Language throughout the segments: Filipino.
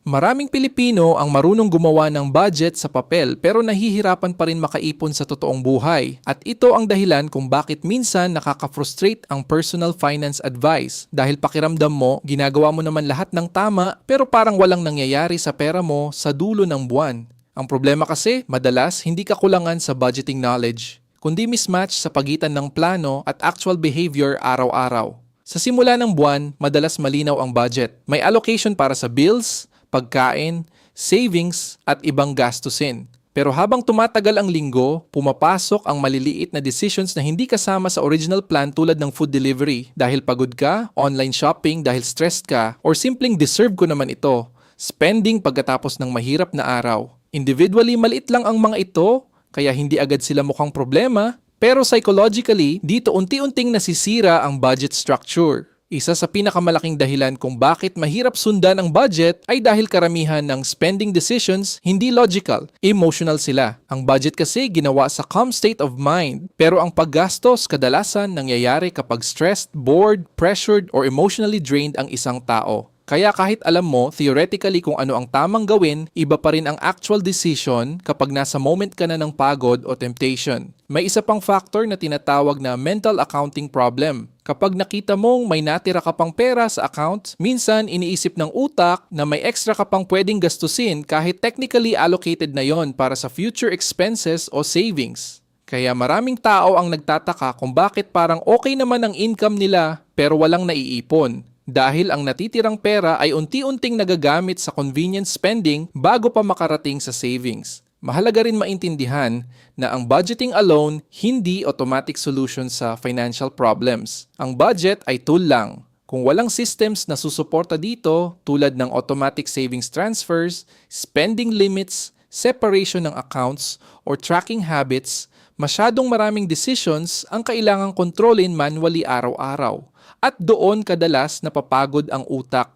Maraming Pilipino ang marunong gumawa ng budget sa papel pero nahihirapan pa rin makaipon sa totoong buhay. At ito ang dahilan kung bakit minsan nakaka-frustrate ang personal finance advice dahil pakiramdam mo ginagawa mo naman lahat ng tama pero parang walang nangyayari sa pera mo sa dulo ng buwan. Ang problema kasi, madalas hindi ka kulangan sa budgeting knowledge, kundi mismatch sa pagitan ng plano at actual behavior araw-araw. Sa simula ng buwan, madalas malinaw ang budget. May allocation para sa bills, pagkain, savings at ibang gastusin. Pero habang tumatagal ang linggo, pumapasok ang maliliit na decisions na hindi kasama sa original plan tulad ng food delivery dahil pagod ka, online shopping dahil stressed ka, or simpleng deserve ko naman ito, spending pagkatapos ng mahirap na araw. Individually, maliit lang ang mga ito, kaya hindi agad sila mukhang problema, pero psychologically, dito unti-unting nasisira ang budget structure. Isa sa pinakamalaking dahilan kung bakit mahirap sundan ang budget ay dahil karamihan ng spending decisions hindi logical, emotional sila. Ang budget kasi ginawa sa calm state of mind, pero ang paggastos kadalasan nangyayari kapag stressed, bored, pressured, or emotionally drained ang isang tao. Kaya kahit alam mo theoretically kung ano ang tamang gawin, iba pa rin ang actual decision kapag nasa moment ka na ng pagod o temptation. May isa pang factor na tinatawag na mental accounting problem. Kapag nakita mong may natira ka pang pera sa account, minsan iniisip ng utak na may extra ka pang pwedeng gastusin kahit technically allocated na yon para sa future expenses o savings. Kaya maraming tao ang nagtataka kung bakit parang okay naman ang income nila pero walang naiipon. Dahil ang natitirang pera ay unti-unting nagagamit sa convenience spending bago pa makarating sa savings. Mahalaga rin maintindihan na ang budgeting alone hindi automatic solution sa financial problems. Ang budget ay tool lang. Kung walang systems na susuporta dito tulad ng automatic savings transfers, spending limits, separation ng accounts, or tracking habits, masyadong maraming decisions ang kailangang kontrolin manually araw-araw. At doon kadalas napapagod ang utak.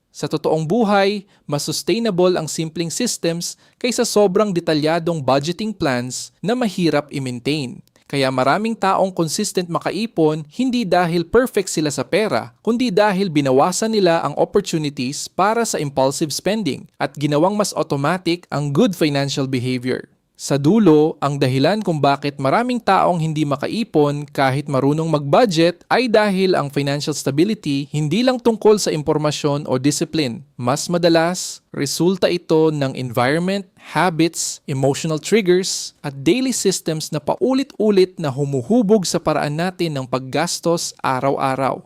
Sa totoong buhay, mas sustainable ang simpleng systems kaysa sobrang detalyadong budgeting plans na mahirap i-maintain. Kaya maraming taong consistent makaipon hindi dahil perfect sila sa pera, kundi dahil binawasan nila ang opportunities para sa impulsive spending at ginawang mas automatic ang good financial behavior. Sa dulo, ang dahilan kung bakit maraming taong hindi makaipon kahit marunong mag-budget ay dahil ang financial stability hindi lang tungkol sa impormasyon o discipline. Mas madalas, resulta ito ng environment, habits, emotional triggers, at daily systems na paulit-ulit na humuhubog sa paraan natin ng paggastos araw-araw.